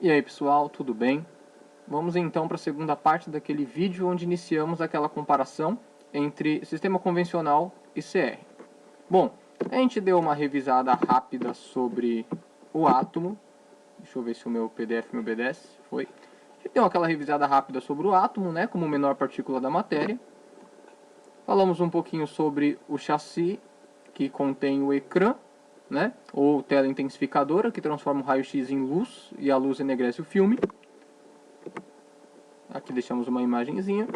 E aí pessoal, tudo bem? Vamos então para a segunda parte daquele vídeo onde iniciamos aquela comparação entre sistema convencional e CR. Bom, a gente deu uma revisada rápida sobre o átomo. Deixa eu ver se o meu PDF me obedece. Foi. A gente deu aquela revisada rápida sobre o átomo, né, como menor partícula da matéria. Falamos um pouquinho sobre o chassi, que contém o ecrã, né, ou tela intensificadora, que transforma o raio-x em luz e a luz enegrece o filme. Aqui deixamos uma imagenzinha.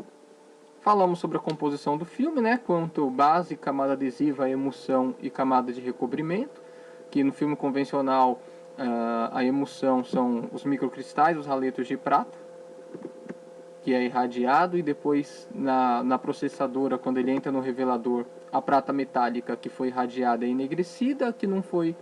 Falamos sobre a composição do filme, né, quanto base, camada adesiva, emulsão e camada de recobrimento, que no filme convencional a emulsão são os microcristais, os haletos de prata, que é irradiado, e depois na processadora, quando ele entra no revelador, a prata metálica que foi irradiada é enegrecida, a que não foi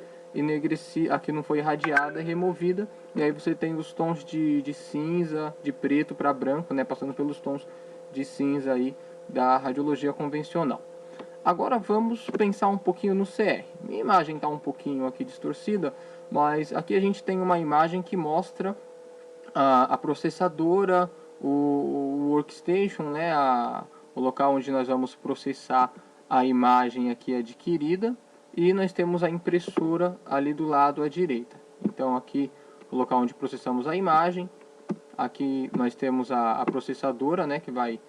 irradiada é removida, e aí você tem os tons de cinza, de preto para branco, né, passando pelos tons de cinza aí da radiologia convencional. Agora vamos pensar um pouquinho no CR. Minha imagem está um pouquinho aqui distorcida, mas aqui a gente tem uma imagem que mostra a processadora, o workstation, né, o local onde nós vamos processar a imagem aqui adquirida, e nós temos a impressora ali do lado à direita. Então aqui o local onde processamos a imagem, aqui nós temos a processadora, né, que vai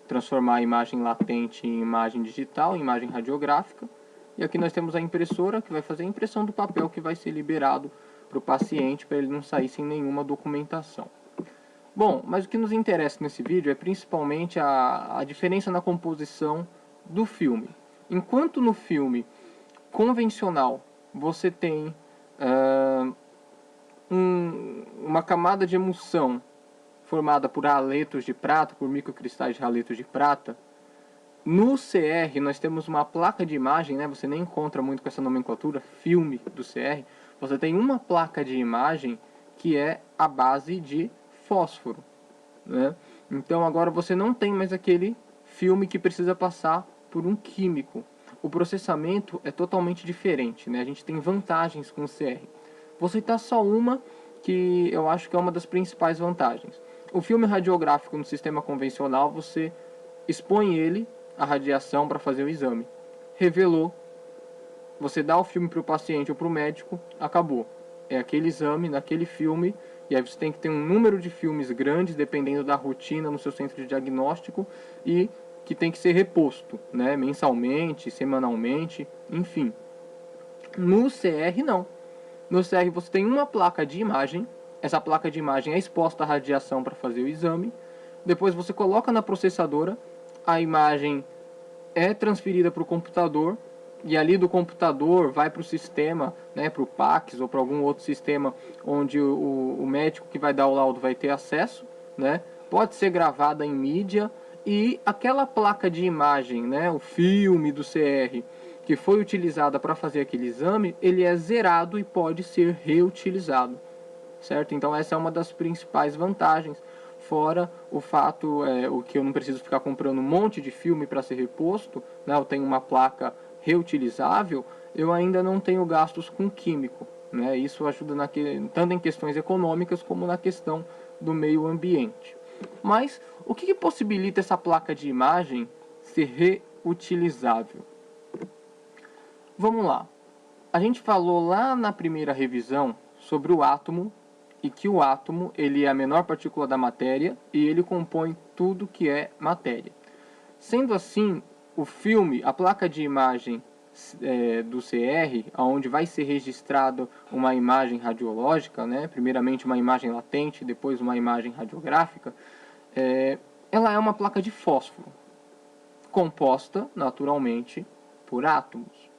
transformar a imagem latente em imagem digital, em imagem radiográfica, e aqui nós temos a impressora que vai fazer a impressão do papel que vai ser liberado para o paciente, para ele não sair sem nenhuma documentação. Bom, mas o que nos interessa nesse vídeo é principalmente a diferença na composição do filme. Enquanto no filme convencional você tem uma camada de emulsão formada por haletos de prata, por microcristais de haletos de prata, no CR nós temos uma placa de imagem, né? Você nem encontra muito com essa nomenclatura, filme do CR. Você tem uma placa de imagem que é a base de fósforo, né? Então agora você não tem mais aquele filme que precisa passar por um químico. O processamento é totalmente diferente, né? A gente tem vantagens com o CR. Vou citar só uma que eu acho que é uma das principais vantagens. O filme radiográfico no sistema convencional, você expõe ele à radiação para fazer o exame. Revelou, você dá o filme para o paciente ou para o médico, acabou. É aquele exame, naquele filme, e aí você tem que ter um número de filmes grandes, dependendo da rotina no seu centro de diagnóstico, e que tem que ser reposto, né, mensalmente, semanalmente, enfim. No CR não. No CR você tem uma placa de imagem, essa placa de imagem é exposta à radiação para fazer o exame, depois você coloca na processadora, a imagem é transferida para o computador, e ali do computador vai para o sistema, né, para o PACS ou para algum outro sistema onde o médico que vai dar o laudo vai ter acesso, né, pode ser gravada em mídia, e aquela placa de imagem, né, o filme do CR, que foi utilizada para fazer aquele exame, ele é zerado e pode ser reutilizado, certo? Então essa é uma das principais vantagens, fora o fato, o que eu não preciso ficar comprando um monte de filme para ser reposto, né? Eu tenho uma placa reutilizável, eu ainda não tenho gastos com químico, né? Isso ajuda tanto em questões econômicas como na questão do meio ambiente. Mas o que possibilita essa placa de imagem ser reutilizável? Vamos lá. A gente falou lá na primeira revisão sobre o átomo, e que o átomo ele é a menor partícula da matéria e ele compõe tudo que é matéria. Sendo assim, o filme, a placa de imagem do CR, onde vai ser registrada uma imagem radiológica, né? Primeiramente uma imagem latente, depois uma imagem radiográfica, ela é uma placa de fósforo, composta naturalmente por átomos.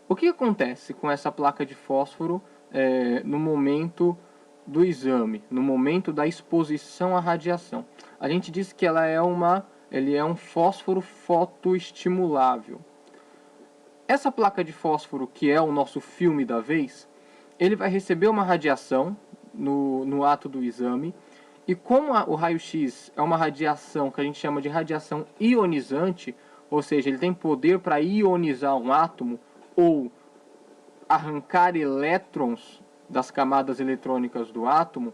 O que acontece com essa placa de fósforo no momento do exame, no momento da exposição à radiação? A gente diz que ele é um fósforo fotoestimulável. Essa placa de fósforo, que é o nosso filme da vez, ele vai receber uma radiação no ato do exame, e como o raio-x é uma radiação que a gente chama de radiação ionizante, ou seja, ele tem poder para ionizar um átomo, ou arrancar elétrons das camadas eletrônicas do átomo,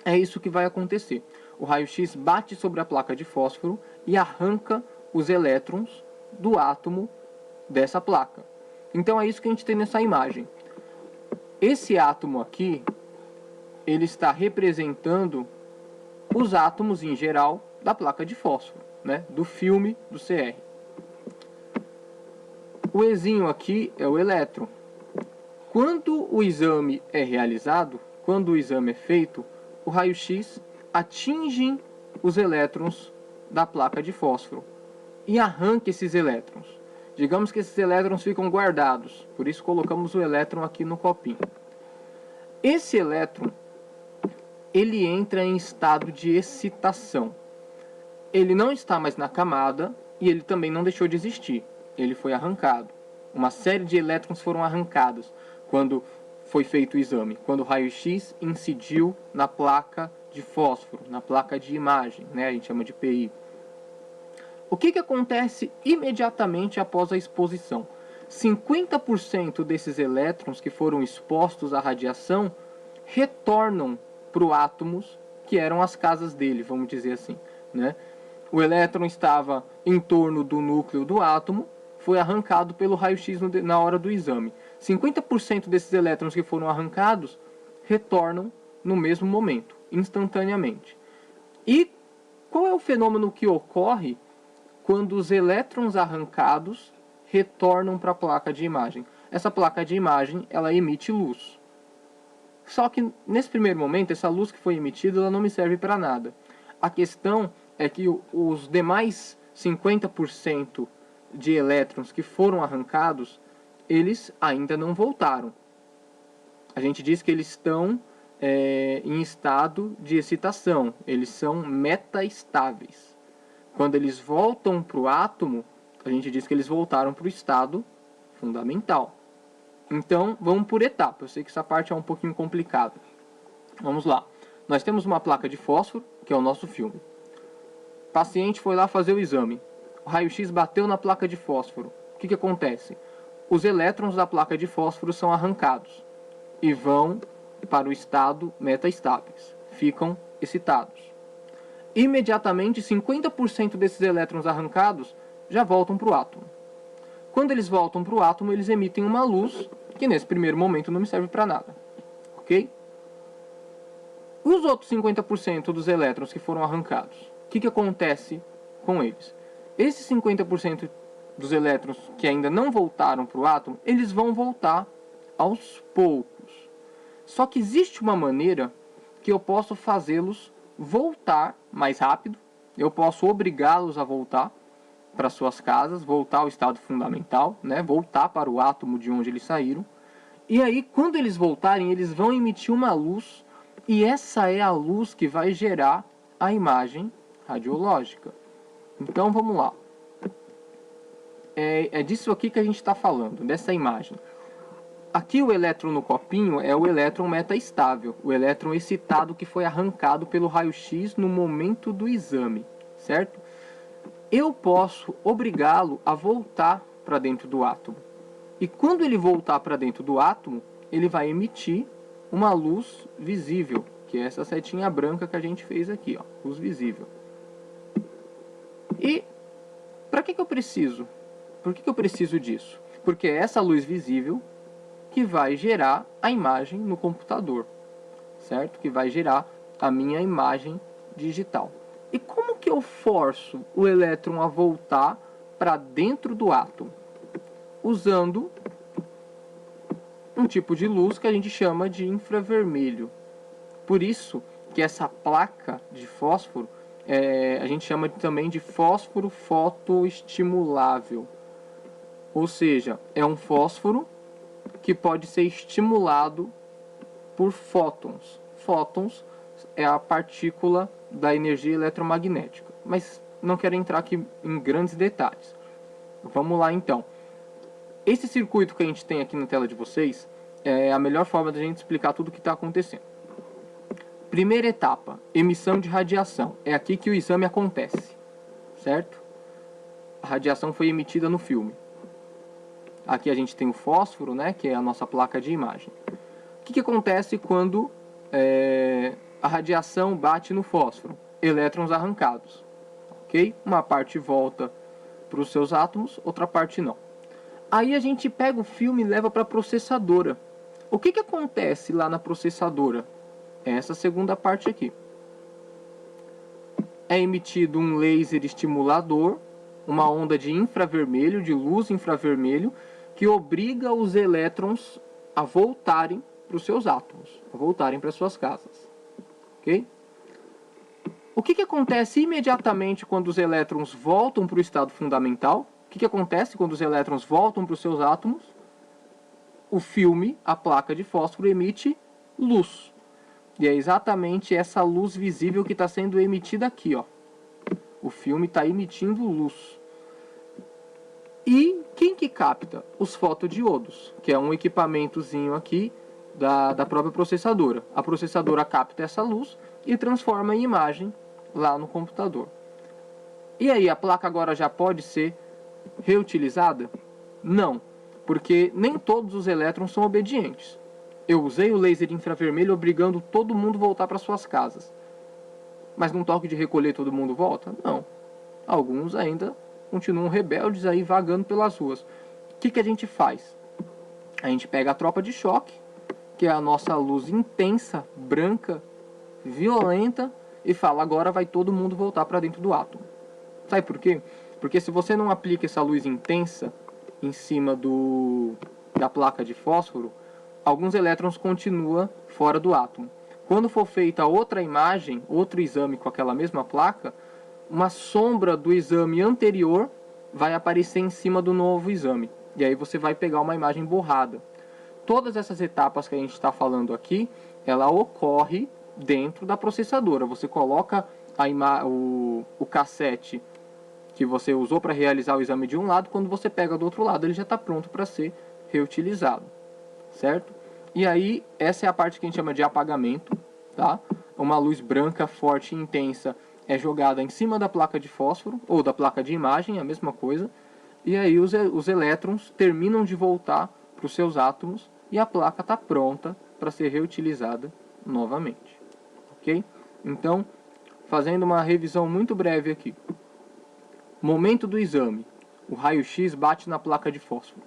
é isso que vai acontecer. O raio-x bate sobre a placa de fósforo e arranca os elétrons do átomo dessa placa. Então é isso que a gente tem nessa imagem. Esse átomo aqui, ele está representando os átomos em geral da placa de fósforo, né? Do filme do CR. O Ezinho aqui é o elétron. Quando o exame é realizado, quando o exame é feito, o raio-x atinge os elétrons da placa de fósforo e arranca esses elétrons. Digamos que esses elétrons ficam guardados, por isso colocamos o elétron aqui no copinho. Esse elétron, ele entra em estado de excitação. Ele não está mais na camada e ele também não deixou de existir. Ele foi arrancado. Uma série de elétrons foram arrancados quando foi feito o exame, quando o raio-x incidiu na placa de fósforo, na placa de imagem, né? A gente chama de PI. O que acontece imediatamente após a exposição? 50% desses elétrons que foram expostos à radiação retornam para os átomos que eram as casas dele, vamos dizer assim, né? O elétron estava em torno do núcleo do átomo, foi arrancado pelo raio-x na hora do exame. 50% desses elétrons que foram arrancados retornam no mesmo momento, instantaneamente. E qual é o fenômeno que ocorre quando os elétrons arrancados retornam para a placa de imagem? Essa placa de imagem, ela emite luz. Só que nesse primeiro momento, essa luz que foi emitida, ela não me serve para nada. A questão é que os demais 50% de elétrons que foram arrancados, eles ainda não voltaram. A gente diz que eles estão em estado de excitação, eles são metaestáveis. Quando eles voltam para o átomo, a gente diz que eles voltaram para o estado fundamental. Então, vamos por etapas. Eu sei que essa parte é um pouquinho complicada. Vamos lá. Nós temos uma placa de fósforo, que é o nosso filme. O paciente foi lá fazer o exame. O raio-x bateu na placa de fósforo. O que acontece? Os elétrons da placa de fósforo são arrancados e vão para o estado metaestáveis. Ficam excitados. Imediatamente, 50% desses elétrons arrancados já voltam para o átomo. Quando eles voltam para o átomo, eles emitem uma luz que nesse primeiro momento não me serve para nada. Ok? Os outros 50% dos elétrons que foram arrancados, o que acontece com eles? Esses 50% dos elétrons que ainda não voltaram para o átomo, eles vão voltar aos poucos. Só que existe uma maneira que eu posso fazê-los voltar mais rápido. Eu posso obrigá-los a voltar para suas casas, voltar ao estado fundamental, né? Voltar para o átomo de onde eles saíram. E aí, quando eles voltarem, eles vão emitir uma luz, e essa é a luz que vai gerar a imagem radiológica. Então, vamos lá. É disso aqui que a gente está falando, dessa imagem. Aqui o elétron no copinho é o elétron metaestável, o elétron excitado que foi arrancado pelo raio-x no momento do exame, certo? Eu posso obrigá-lo a voltar para dentro do átomo. E quando ele voltar para dentro do átomo, ele vai emitir uma luz visível, que é essa setinha branca que a gente fez aqui, ó, luz visível. E para que eu preciso? Por que eu preciso disso? Porque é essa luz visível que vai gerar a imagem no computador, certo? Que vai gerar a minha imagem digital. E como que eu forço o elétron a voltar para dentro do átomo? Usando um tipo de luz que a gente chama de infravermelho. Por isso que essa placa de fósforo, a gente chama também de fósforo fotoestimulável. Ou seja, é um fósforo que pode ser estimulado por fótons. Fótons é a partícula da energia eletromagnética. Mas não quero entrar aqui em grandes detalhes. Vamos lá então. Esse circuito que a gente tem aqui na tela de vocês é a melhor forma de a gente explicar tudo o que está acontecendo. Primeira etapa, emissão de radiação. É aqui que o exame acontece, certo? A radiação foi emitida no filme. Aqui a gente tem o fósforo, né, que é a nossa placa de imagem. O que acontece quando a radiação bate no fósforo, elétrons arrancados, ok? Uma parte volta para os seus átomos, outra parte não. Aí a gente pega o filme e leva para a processadora. O que acontece lá na processadora? Essa segunda parte aqui. É emitido um laser estimulador, uma onda de infravermelho, de luz infravermelho, que obriga os elétrons a voltarem para os seus átomos, a voltarem para suas casas. Ok? O que acontece imediatamente quando os elétrons voltam para o estado fundamental? O que acontece quando os elétrons voltam para os seus átomos? O filme, a placa de fósforo, emite luz. E é exatamente essa luz visível que está sendo emitida aqui, ó. O filme está emitindo luz. E quem que capta? Os fotodiodos, que é um equipamentozinho aqui da própria processadora. A processadora capta essa luz e transforma em imagem lá no computador. E aí, a placa agora já pode ser reutilizada? Não, porque nem todos os elétrons são obedientes. Eu usei o laser infravermelho obrigando todo mundo a voltar para suas casas. Mas num toque de recolher todo mundo volta? Não. Alguns ainda continuam rebeldes aí vagando pelas ruas. O que a gente faz? A gente pega a tropa de choque, que é a nossa luz intensa, branca, violenta, e fala, agora vai todo mundo voltar para dentro do átomo. Sabe por quê? Porque se você não aplica essa luz intensa em cima da placa de fósforo, alguns elétrons continuam fora do átomo. Quando for feita outra imagem, outro exame com aquela mesma placa, uma sombra do exame anterior vai aparecer em cima do novo exame. E aí você vai pegar uma imagem borrada. Todas essas etapas que a gente está falando aqui, ela ocorre dentro da processadora. Você coloca o cassete que você usou para realizar o exame de um lado, quando você pega do outro lado, ele já está pronto para ser reutilizado, certo? E aí, essa é a parte que a gente chama de apagamento, tá? Uma luz branca, forte e intensa é jogada em cima da placa de fósforo, ou da placa de imagem, a mesma coisa, e aí os elétrons terminam de voltar para os seus átomos, e a placa está pronta para ser reutilizada novamente, ok? Então, fazendo uma revisão muito breve aqui. Momento do exame. O raio-x bate na placa de fósforo.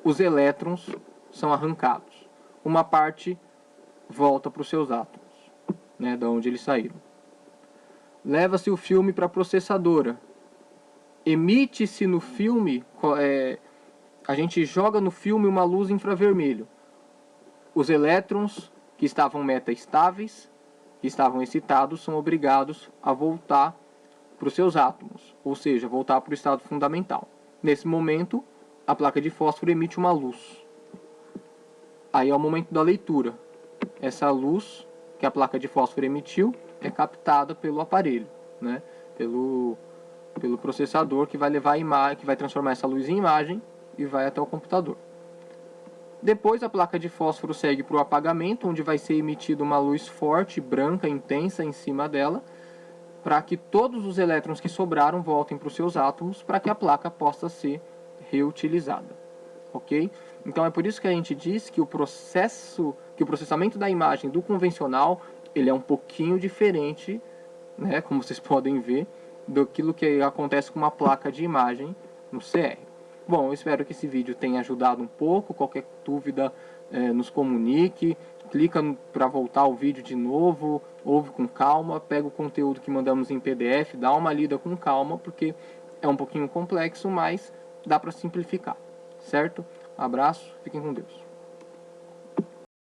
Os elétrons são arrancados. Uma parte volta para os seus átomos, né, da onde eles saíram. Leva-se o filme para a processadora. Emite-se no filme, a gente joga no filme uma luz infravermelho. Os elétrons que estavam metaestáveis, que estavam excitados, são obrigados a voltar para os seus átomos, ou seja, voltar para o estado fundamental. Nesse momento, a placa de fósforo emite uma luz. Aí é o momento da leitura. Essa luz que a placa de fósforo emitiu é captada pelo aparelho, né? pelo processador que vai levar a imagem, que vai transformar essa luz em imagem e vai até o computador. Depois a placa de fósforo segue para o apagamento, onde vai ser emitida uma luz forte, branca, intensa em cima dela, para que todos os elétrons que sobraram voltem para os seus átomos, para que a placa possa ser reutilizada. Ok? Então é por isso que a gente diz que o processamento da imagem do convencional, ele é um pouquinho diferente, né, como vocês podem ver, daquilo que acontece com uma placa de imagem no CR. Bom, eu espero que esse vídeo tenha ajudado um pouco. Qualquer dúvida, nos comunique. Clica para voltar o vídeo de novo, ouve com calma, pega o conteúdo que mandamos em PDF, dá uma lida com calma, porque é um pouquinho complexo, mas dá para simplificar, certo? Abraço, fiquem com Deus.